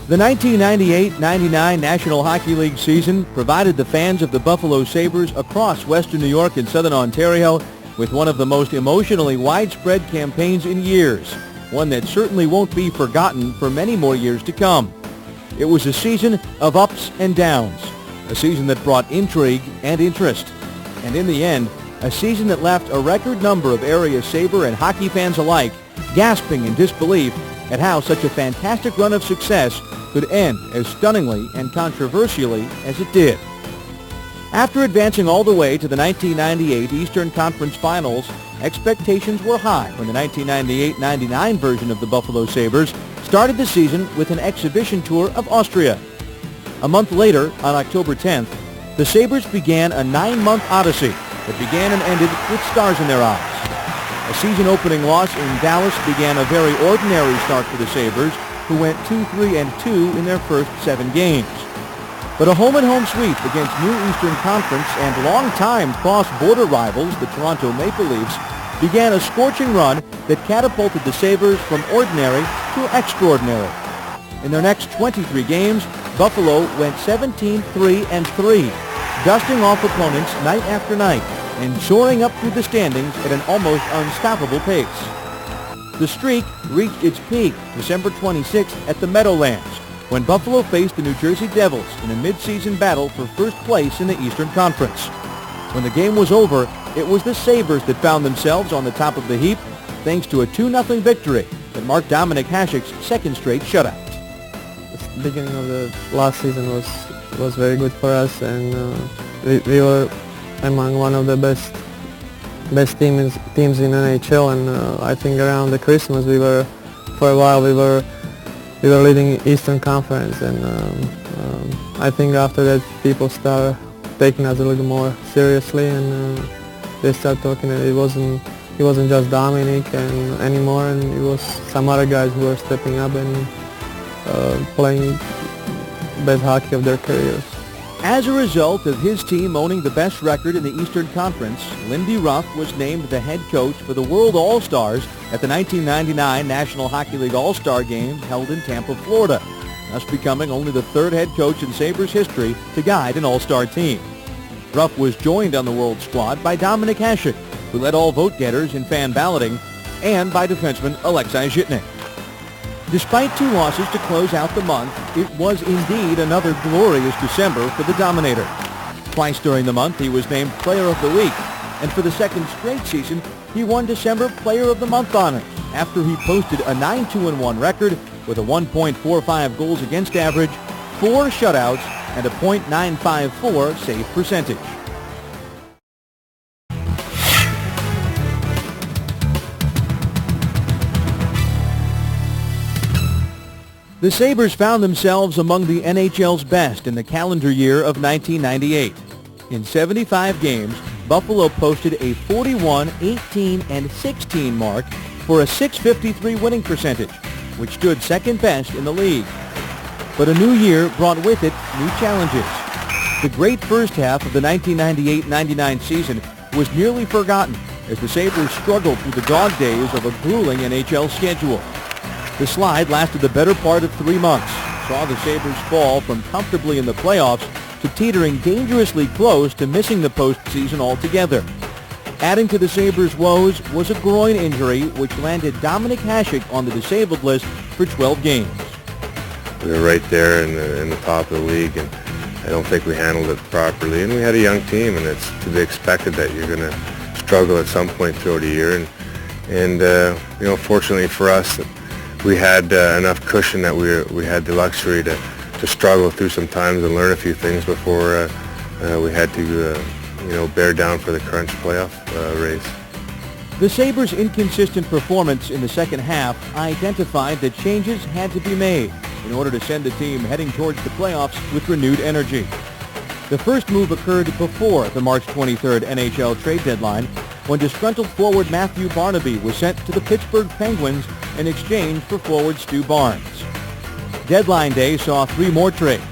The 1998-99 National Hockey League season provided the fans of the Buffalo Sabres across Western New York and Southern Ontario with one of the most emotionally widespread campaigns in years, one that certainly won't be forgotten for many more years to come. It was a season of ups and downs, a season that brought intrigue and interest, and in the end, a season that left a record number of area Sabre and hockey fans alike gasping in disbelief at how such a fantastic run of success could end as stunningly and controversially as it did. After advancing all the way to the 1998 Eastern Conference Finals, expectations were high when the 1998-99 version of the Buffalo Sabres started the season with an exhibition tour of Austria. A month later, on October 10th, the Sabres began a 9-month odyssey that began and ended with stars in their eyes. A season-opening loss in Dallas began a very ordinary start for the Sabres, who went 2-3-2 in their first 7 games. But a home-and-home sweep against new Eastern Conference and long-time cross-border rivals, the Toronto Maple Leafs, began a scorching run that catapulted the Sabres from ordinary to extraordinary. In their next 23 games, Buffalo went 17-3-3, dusting off opponents night after night and soaring up through the standings at an almost unstoppable pace. The streak reached its peak December 26th at the Meadowlands, when Buffalo faced the New Jersey Devils in a mid-season battle for first place in the Eastern Conference. When the game was over, it was the Sabres that found themselves on the top of the heap thanks to a 2-0 victory that marked Dominik Hasek's second straight shutout. The beginning of the last season was very good for us, and we were among one of the best teams in NHL, and I think around the Christmas for a while we were leading Eastern Conference, and I think after that people started taking us a little more seriously, and they started talking that it wasn't just Dominik anymore, and it was some other guys who were stepping up and playing best hockey of their careers. As a result of his team owning the best record in the Eastern Conference, Lindy Ruff was named the head coach for the World All-Stars at the 1999 National Hockey League All-Star Games held in Tampa, Florida, thus becoming only the third head coach in Sabres history to guide an All-Star team. Ruff was joined on the World squad by Dominik Hasek, who led all vote-getters in fan balloting, and by defenseman Alexei Zhitnik. Despite 2 losses to close out the month, it was indeed another glorious December for the Dominator. Twice during the month, he was named Player of the Week, and for the second straight season, he won December Player of the Month honors after he posted a 9-2-1 record with a 1.45 goals against average, 4 shutouts, and a .954 save percentage. The Sabres found themselves among the NHL's best in the calendar year of 1998. In 75 games, Buffalo posted a 41-18-16 mark for a .653 winning percentage, which stood second best in the league. But a new year brought with it new challenges. The great first half of the 1998-99 season was nearly forgotten as the Sabres struggled through the dog days of a grueling NHL schedule. The slide lasted the better part of 3 months, saw the Sabres fall from comfortably in the playoffs to teetering dangerously close to missing the postseason altogether. Adding to the Sabres' woes was a groin injury which landed Dominik Hasek on the disabled list for 12 games. We were right there in the top of the league, and I don't think we handled it properly. And we had a young team, and it's to be expected that you're going to struggle at some point throughout the year. And fortunately for us, we had enough cushion that we had the luxury to struggle through some times and learn a few things before we had to bear down for the crunch playoff race. The Sabres' inconsistent performance in the second half identified that changes had to be made in order to send the team heading towards the playoffs with renewed energy. The first move occurred before the March 23rd NHL trade deadline, when disgruntled forward Matthew Barnaby was sent to the Pittsburgh Penguins in exchange for forward Stu Barnes. Deadline day saw 3 more trades.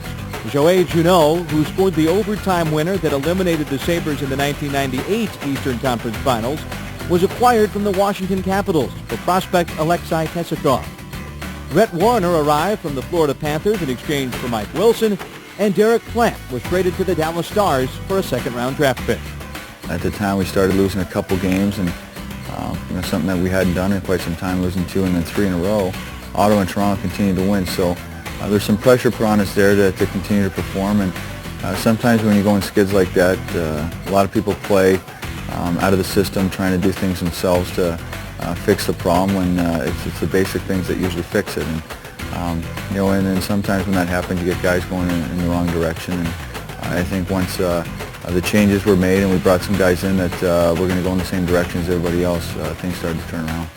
Joey Juneau, who scored the overtime winner that eliminated the Sabres in the 1998 Eastern Conference Finals, was acquired from the Washington Capitals for prospect Alexei Tesakov. Rhett Warner arrived from the Florida Panthers in exchange for Mike Wilson, and Derek Plant was traded to the Dallas Stars for a second-round draft pick. At the time, we started losing a couple games, and something that we hadn't done in quite some time, losing 2 and then 3 in a row. Ottawa and Toronto continued to win, so there's some pressure put on us there to continue to perform. And sometimes when you go in skids like that, a lot of people play out of the system, trying to do things themselves to fix the problem when it's the basic things that usually fix it. And and then sometimes when that happens, you get guys going in the wrong direction. And I think once the changes were made and we brought some guys in that we're going to go in the same direction as everybody else, things started to turn around.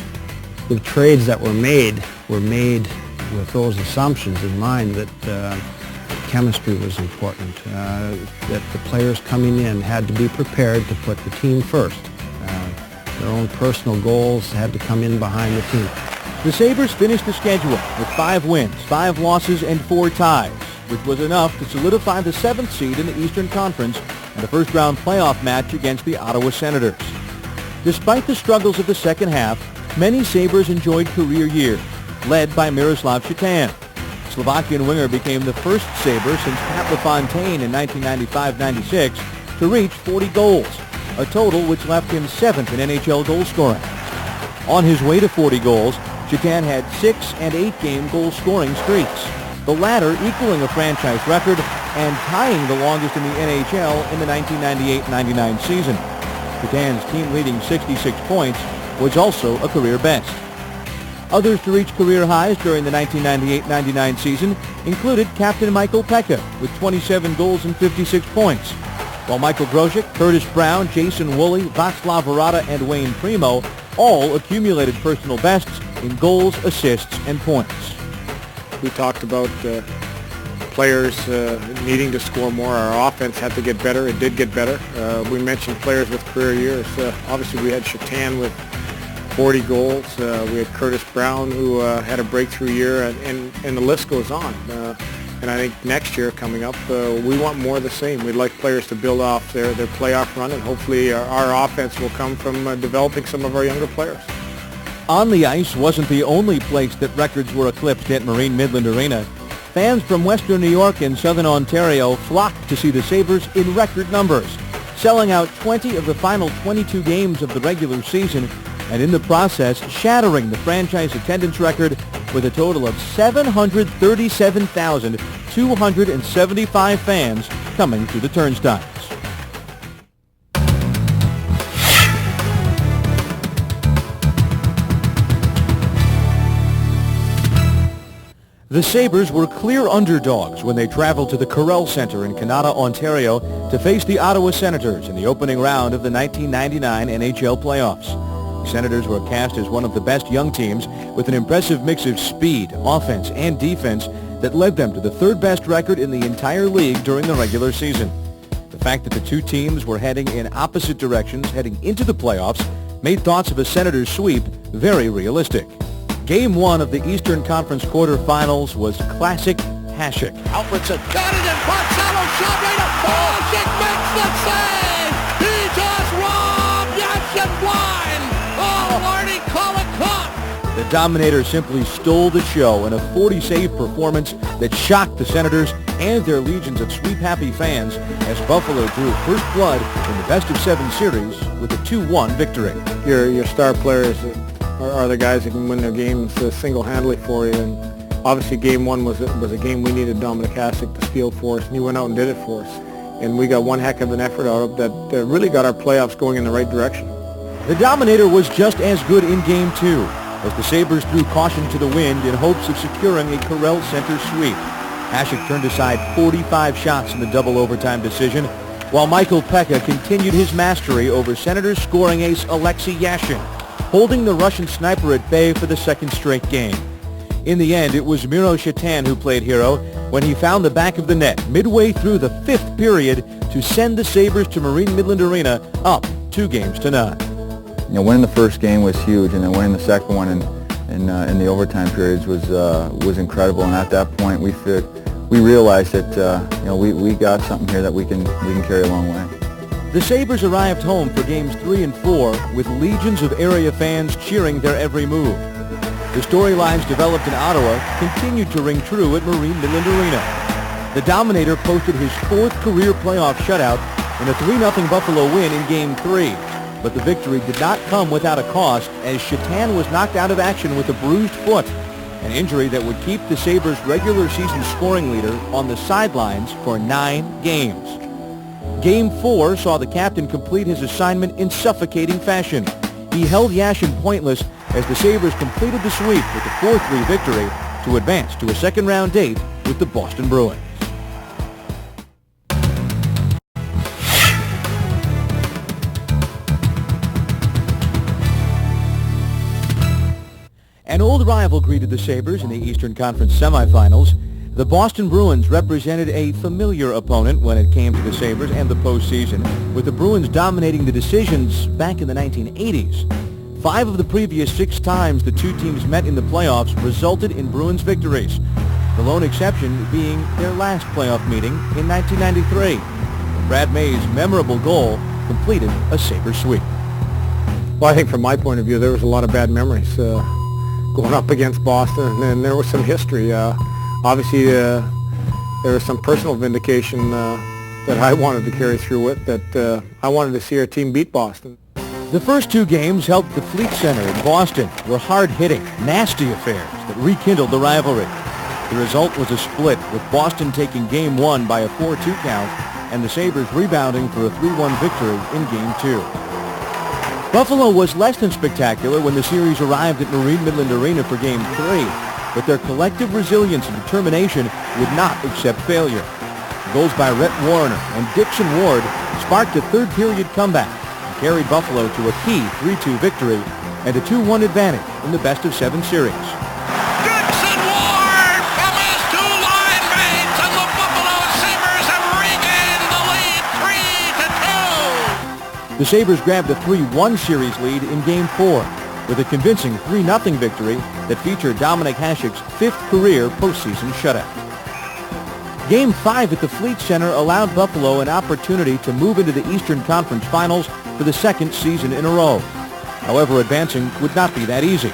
The trades that were made with those assumptions in mind that chemistry was important, that the players coming in had to be prepared to put the team first. Their own personal goals had to come in behind the team. The Sabres finished the schedule with 5 wins, 5 losses, and 4 ties, which was enough to solidify the 7th seed in the Eastern Conference and a first-round playoff match against the Ottawa Senators. Despite the struggles of the second half, many Sabres enjoyed career years, led by Miroslav Šatan. Slovakian winger became the first Sabre since Pat LaFontaine in 1995-96 to reach 40 goals, a total which left him 7th in NHL goal scoring. On his way to 40 goals, Šatan had 6 and 8 game goal scoring streaks, the latter equaling a franchise record and tying the longest in the NHL in the 1998-99 season. Šatan's team-leading 66 points was also a career best. Others to reach career highs during the 1998-99 season included Captain Michael Pekka with 27 goals and 56 points, while Michael Grosek, Curtis Brown, Jason Woolley, Václav Varada, and Wayne Primo all accumulated personal bests in goals, assists, and points. We talked about players needing to score more. Our offense had to get better. It did get better. We mentioned players with career years. Obviously, we had Šatan with 40 goals. We had Curtis Brown, who had a breakthrough year, and the list goes on. And I think next year coming up, we want more of the same. We'd like players to build off their playoff run, and hopefully our offense will come from developing some of our younger players. On the ice wasn't the only place that records were eclipsed at Marine Midland Arena. Fans from Western New York and Southern Ontario flocked to see the Sabres in record numbers, selling out 20 of the final 22 games of the regular season, and in the process shattering the franchise attendance record with a total of 737,275 fans coming through the turnstiles. The Sabres were clear underdogs when they traveled to the Corel Centre in Canada, Ontario to face the Ottawa Senators in the opening round of the 1999 NHL playoffs. The Senators were cast as one of the best young teams with an impressive mix of speed, offense, and defense that led them to the third-best record in the entire league during the regular season. The fact that the two teams were heading in opposite directions heading into the playoffs made thoughts of a Senators sweep very realistic. Game 1 of the Eastern Conference quarterfinals was classic Hasek. Alfredson got it and Barcelo shot right up. Hasek makes the save. He just robbed Yashin blind. Oh, Lordy, call it caught. The Dominator simply stole the show in a 40-save performance that shocked the Senators and their legions of sweep-happy fans as Buffalo drew first blood in the best-of-7 series with a 2-1 victory. Your star players are the guys that can win their games single-handedly for you. And obviously Game 1 was a game we needed Dominic Hasek to steal for us, and he went out and did it for us. And we got one heck of an effort out of that really got our playoffs going in the right direction. The Dominator was just as good in Game 2 as the Sabres threw caution to the wind in hopes of securing a Corel Center sweep. Hasek turned aside 45 shots in the double overtime decision, while Michael Pekka continued his mastery over Senators scoring ace Alexei Yashin, holding the Russian sniper at bay for the second straight game. In the end, it was Miro Šatan who played hero when he found the back of the net midway through the 5th period to send the Sabres to Marine Midland Arena up 2-0. Winning the first game was huge, and then winning the second one in the overtime periods was incredible. And at that point, we realized that we got something here that we can carry a long way. The Sabres arrived home for Games 3 and 4 with legions of area fans cheering their every move. The storylines developed in Ottawa continued to ring true at Marine Midland Arena. The Dominator posted his 4th career playoff shutout in a 3-0 Buffalo win in Game 3. But the victory did not come without a cost, as Shatan was knocked out of action with a bruised foot, an injury that would keep the Sabres' regular season scoring leader on the sidelines for 9 games. Game 4 saw the captain complete his assignment in suffocating fashion. He held Yashin pointless as the Sabres completed the sweep with a 4-3 victory to advance to a second-round date with the Boston Bruins. An old rival greeted the Sabres in the Eastern Conference semifinals. The Boston Bruins represented a familiar opponent when it came to the Sabres and the postseason, with the Bruins dominating the decisions back in the 1980s. 5 of the previous 6 times the two teams met in the playoffs resulted in Bruins victories, the lone exception being their last playoff meeting in 1993, when Brad May's memorable goal completed a Sabres sweep. Well, I think from my point of view, there was a lot of bad memories going up against Boston, and there was some history. Obviously, there was some personal vindication that I wanted to carry through with, that I wanted to see our team beat Boston. The first 2 games held at the Fleet Center in Boston were hard-hitting, nasty affairs that rekindled the rivalry. The result was a split, with Boston taking Game 1 by a 4-2 count and the Sabres rebounding for a 3-1 victory in Game 2. Buffalo was less than spectacular when the series arrived at Marine Midland Arena for Game 3, but their collective resilience and determination would not accept failure. Goals by Rhett Warner and Dixon Ward sparked a third-period comeback and carried Buffalo to a key 3-2 victory and a 2-1 advantage in the best-of-7 series. Dixon Ward from his 2 line mates, and the Buffalo Sabres have regained the lead 3-2. The Sabres grabbed a 3-1 series lead in Game 4 with a convincing 3-0 victory that featured Dominik Hasek's 5th career postseason shutout. Game 5 at the Fleet Center allowed Buffalo an opportunity to move into the Eastern Conference Finals for the 2nd season in a row. However, advancing would not be that easy.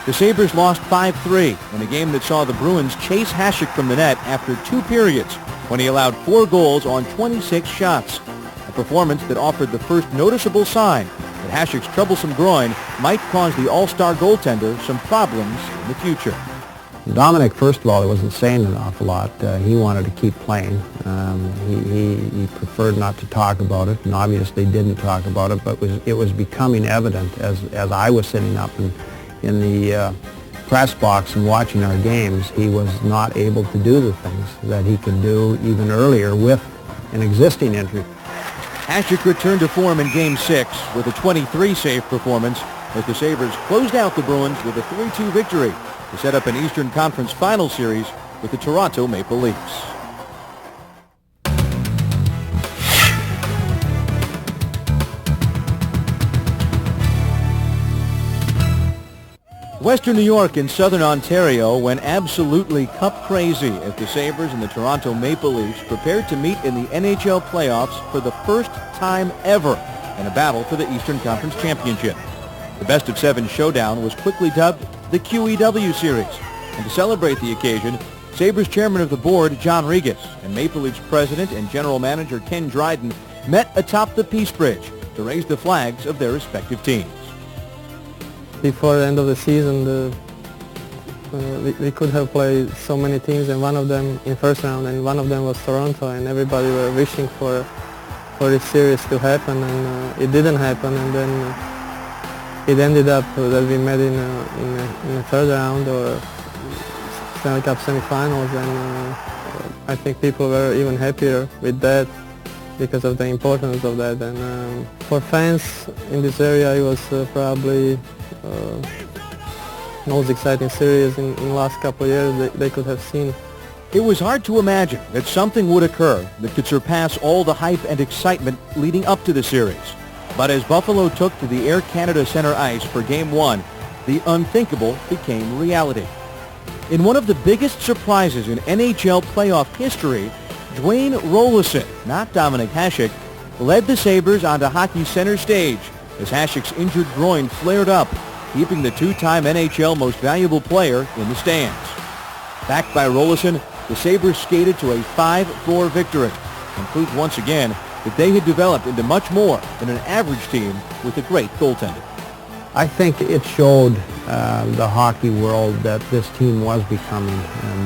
The Sabres lost 5-3 in a game that saw the Bruins chase Hasek from the net after 2 periods when he allowed 4 goals on 26 shots, a performance that offered the first noticeable sign that Hasek's troublesome groin might cause the all-star goaltender some problems in the future. Dominik, first of all, he wasn't saying an awful lot. He wanted to keep playing. He preferred not to talk about it, and obviously didn't talk about it, but it was becoming evident as I was sitting up in the press box and watching our games. He was not able to do the things that he could do even earlier with an existing injury. Hasek returned to form in Game 6 with a 23-save performance as the Sabres closed out the Bruins with a 3-2 victory to set up an Eastern Conference Final series with the Toronto Maple Leafs. Western New York and Southern Ontario went absolutely cup crazy as the Sabres and the Toronto Maple Leafs prepared to meet in the NHL playoffs for the first time ever in a battle for the Eastern Conference Championship. The best-of-7 showdown was quickly dubbed the QEW Series, and to celebrate the occasion, Sabres chairman of the board, John Regas, and Maple Leafs president and general manager Ken Dryden met atop the Peace Bridge to raise the flags of their respective teams. Before the end of the season, we could have played so many teams, and one of them in first round, and one of them was Toronto, and everybody were wishing for this series to happen, and it didn't happen, and then it ended up that we met in the third round or Stanley Cup semifinals, and I think people were even happier with that because of the importance of that. And for fans in this area, it was probably most exciting series in the last couple of years they could have seen. It was hard to imagine that something would occur that could surpass all the hype and excitement leading up to the series. But as Buffalo took to the Air Canada Centre ice for Game 1, the unthinkable became reality. In one of the biggest surprises in NHL playoff history, Dwayne Roloson, not Dominik Hasek, led the Sabres onto hockey's center stage as Hasek's injured groin flared up keeping the two-time NHL Most Valuable Player in the stands. Backed by Rolison, the Sabres skated to a 5-4 victory and proved once again that they had developed into much more than an average team with a great goaltender. I think it showed the hockey world that this team was becoming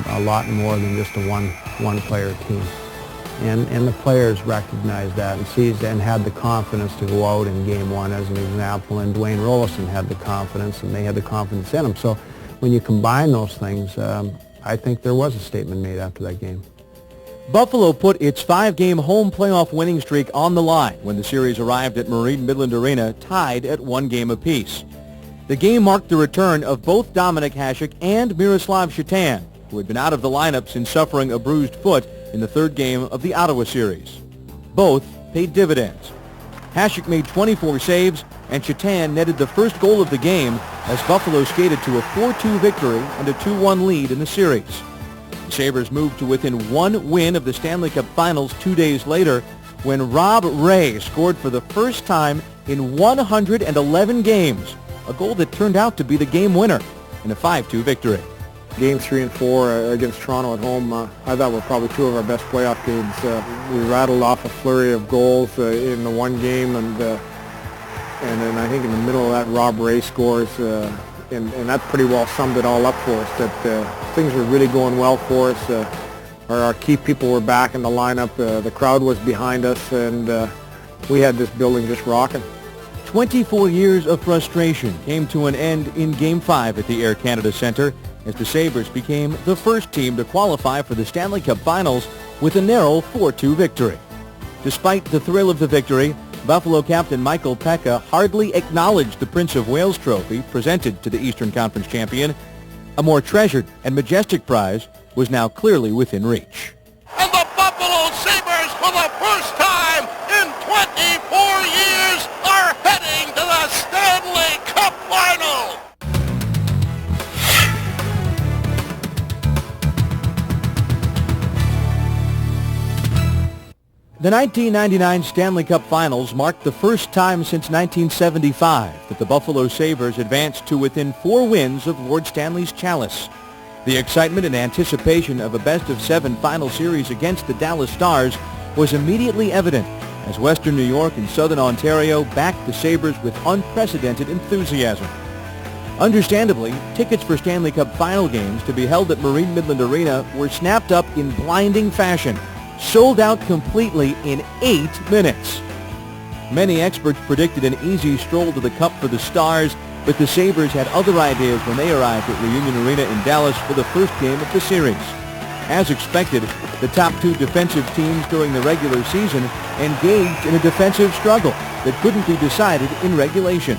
a lot more than just a one-player team. And the players recognized that and seized and had the confidence to go out in Game 1 as an example. And Dwayne Rolison had the confidence, and they had the confidence in him. So when you combine those things, I think there was a statement made after that game. Buffalo put its 5-game home playoff winning streak on the line when the series arrived at Marine Midland Arena tied at 1 game apiece. The game marked the return of both Dominik Hasek and Miroslav Shatan, who had been out of the lineup since suffering a bruised foot in the 3rd game of the Ottawa series. Both paid dividends. Hasek made 24 saves, and Shatan netted the first goal of the game as Buffalo skated to a 4-2 victory and a 2-1 lead in the series. The Sabres moved to within 1 win of the Stanley Cup Finals 2 days later when Rob Ray scored for the first time in 111 games, a goal that turned out to be the game winner in a 5-2 victory. Game 3 and 4 against Toronto at home, I thought were probably 2 of our best playoff games. We rattled off a flurry of goals in the one game, and then I think in the middle of that, Rob Ray scores, and that pretty well summed it all up for us, that things were really going well for us. Our key people were back in the lineup. The crowd was behind us, and we had this building just rocking. 24 years of frustration came to an end in Game 5 at the Air Canada Centre as the Sabres became the first team to qualify for the Stanley Cup Finals with a narrow 4-2 victory. Despite the thrill of the victory, Buffalo captain Michael Pekka hardly acknowledged the Prince of Wales trophy presented to the Eastern Conference champion. A more treasured and majestic prize was now clearly within reach. And the Buffalo Sabres, for the first time in 24 years, are heading to the Stanley Cup Final. The 1999 Stanley Cup Finals marked the first time since 1975 that the Buffalo Sabres advanced to within 4 wins of Lord Stanley's Chalice. The excitement and anticipation of a best-of-7 final series against the Dallas Stars was immediately evident as Western New York and Southern Ontario backed the Sabres with unprecedented enthusiasm. Understandably, tickets for Stanley Cup Final games to be held at Marine Midland Arena were snapped up in blinding fashion, sold out completely in 8 minutes. Many experts predicted an easy stroll to the Cup for the Stars, but the Sabres had other ideas when they arrived at Reunion Arena in Dallas for the first game of the series. As expected, the top 2 defensive teams during the regular season engaged in a defensive struggle that couldn't be decided in regulation.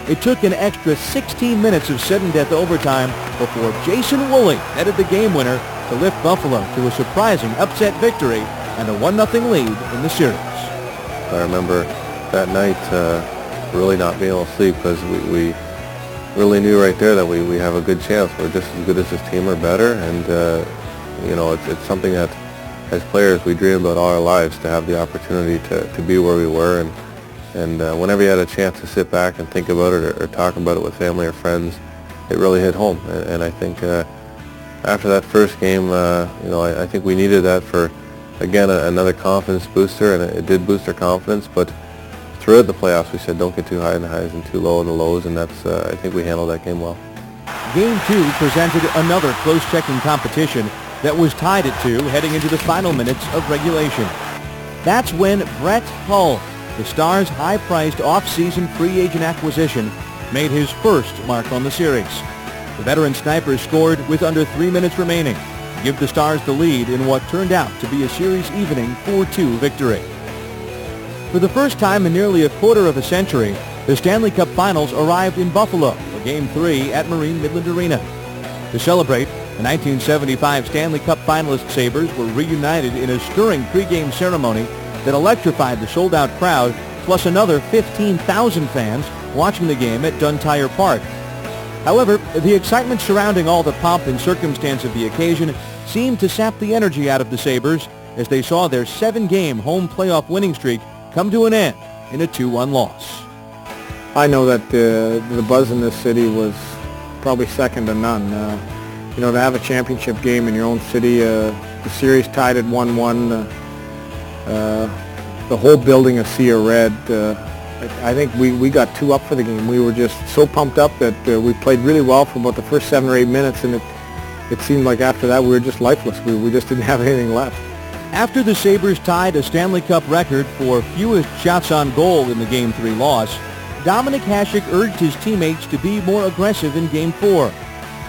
It took an extra 16 minutes of sudden-death overtime before Jason Woolley netted the game winner to lift Buffalo to a surprising upset victory and a 1-0 lead in the series. I remember that night really not being able to sleep because we really knew right there that we have a good chance. We're just as good as this team or better, and it's something that as players we dream about all our lives, to have the opportunity to be where we were, and whenever you had a chance to sit back and think about it or talk about it with family or friends, it really hit home. And I think after that first game, I think we needed that for, again, another confidence booster, and it did boost our confidence. But throughout the playoffs, we said don't get too high in the highs and too low in the lows, and that's I think we handled that game well. Game 2 presented another close-checking competition that was tied at 2 heading into the final minutes of regulation. That's when Brett Hull, the Stars' high-priced off-season free agent acquisition, made his first mark on the series. The veteran sniper scored with under 3 minutes remaining to give the Stars the lead in what turned out to be a series-evening 4-2 victory. For the first time in nearly a quarter of a century, the Stanley Cup Finals arrived in Buffalo for Game 3 at Marine Midland Arena. To celebrate, the 1975 Stanley Cup finalist Sabres were reunited in a stirring pregame ceremony that electrified the sold-out crowd, plus another 15,000 fans watching the game at Dunn Tire Park. However, the excitement surrounding all the pomp and circumstance of the occasion seemed to sap the energy out of the Sabres as they saw their 7-game home playoff winning streak come to an end in a 2-1 loss. I know that the buzz in this city was probably second to none. You know, to have a championship game in your own city, the series tied at 1-1, the whole building a sea of red. I think we got 2 up for the game. We were just so pumped up that we played really well for about the first 7 or 8 minutes, and it seemed like after that we were just lifeless. We just didn't have anything left. After the Sabres tied a Stanley Cup record for fewest shots on goal in the Game 3 loss, Dominik Hasek urged his teammates to be more aggressive in Game 4.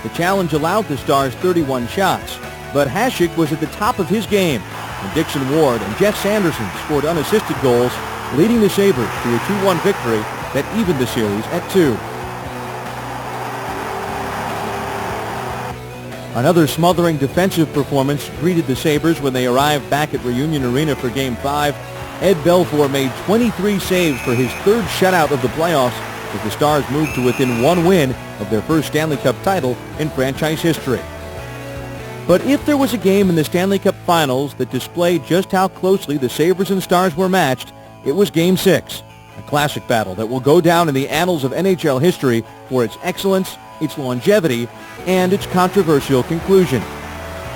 The challenge allowed the Stars 31 shots, but Hasek was at the top of his game, and Dixon Ward and Jeff Sanderson scored unassisted goals, leading the Sabres to a 2-1 victory that evened the series at 2. Another smothering defensive performance greeted the Sabres when they arrived back at Reunion Arena for Game 5. Ed Belfour made 23 saves for his 3rd shutout of the playoffs as the Stars moved to within 1 win of their first Stanley Cup title in franchise history. But if there was a game in the Stanley Cup Finals that displayed just how closely the Sabres and Stars were matched, it was Game 6, a classic battle that will go down in the annals of NHL history for its excellence, its longevity, and its controversial conclusion.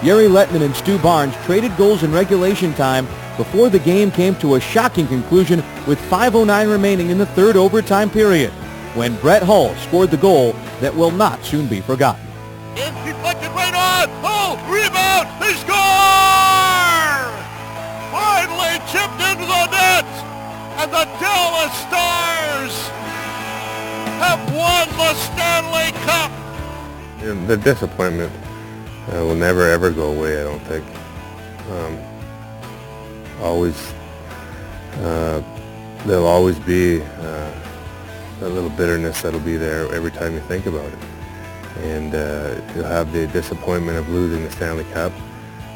Yuri Letman and Stu Barnes traded goals in regulation time before the game came to a shocking conclusion with 5:09 remaining in the 3rd overtime period, when Brett Hull scored the goal that will not soon be forgotten. In deflected right on. Oh, rebound. They score! Finally chipped into the net, and the Dallas Stars have won the Stanley Cup. The disappointment will never ever go away, I don't think. There'll always be a little bitterness that'll be there every time you think about it. And you'll have the disappointment of losing the Stanley Cup,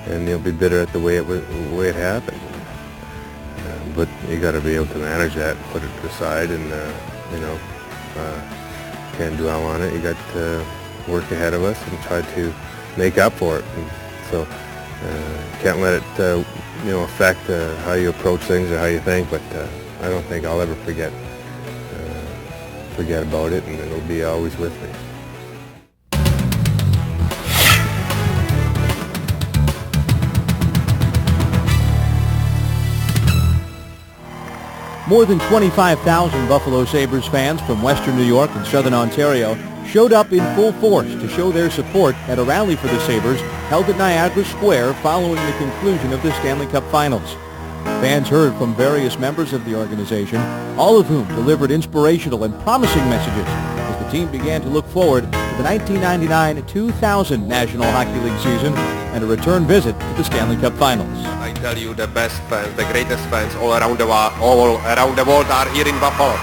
and you'll be bitter at the way it happened. But you got to be able to manage that, put it aside, and can't dwell on it. You got work ahead of us and try to make up for it. And so can't let it affect how you approach things or how you think. But I don't think I'll ever forget about it, and it'll be always with me. More than 25,000 Buffalo Sabres fans from Western New York and Southern Ontario showed up in full force to show their support at a rally for the Sabres held at Niagara Square following the conclusion of the Stanley Cup Finals. Fans heard from various members of the organization, all of whom delivered inspirational and promising messages as the team began to look forward to the 1999-2000 National Hockey League season and a return visit to the Stanley Cup Finals. I tell you, the best fans, the greatest fans all around the world are here in Buffalo.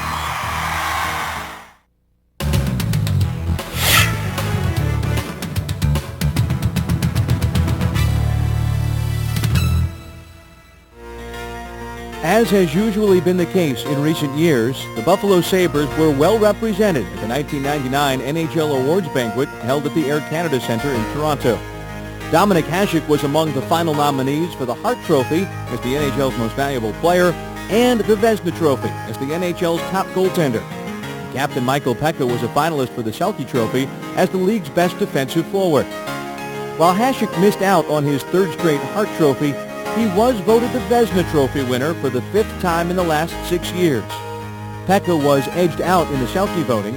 As has usually been the case in recent years, the Buffalo Sabres were well represented at the 1999 NHL Awards banquet held at the Air Canada Centre in Toronto. Dominik Hasek was among the final nominees for the Hart Trophy as the NHL's most valuable player and the Vezina Trophy as the NHL's top goaltender. Captain Michael Pekka was a finalist for the Selke Trophy as the league's best defensive forward. While Hasek missed out on his 3rd straight Hart Trophy, he was voted the Vezina Trophy winner for the 5th time in the last 6 years. Pekka was edged out in the Selke voting,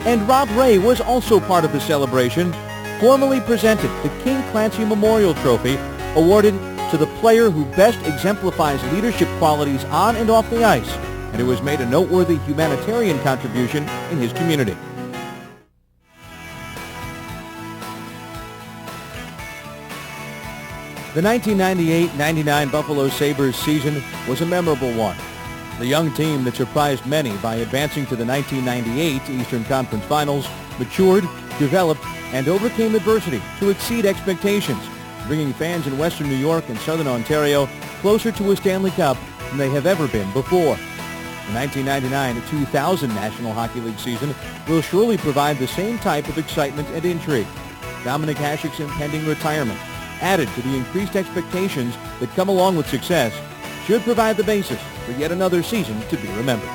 and Rob Ray was also part of the celebration, formally presented the King Clancy Memorial Trophy, awarded to the player who best exemplifies leadership qualities on and off the ice, and who has made a noteworthy humanitarian contribution in his community. The 1998-99 Buffalo Sabres season was a memorable one. The young team that surprised many by advancing to the 1998 Eastern Conference Finals matured, developed, and overcame adversity to exceed expectations, bringing fans in Western New York and Southern Ontario closer to a Stanley Cup than they have ever been before. The 1999-2000 National Hockey League season will surely provide the same type of excitement and intrigue. Dominik Hasek's impending retirement, added to the increased expectations that come along with success, should provide the basis for yet another season to be remembered.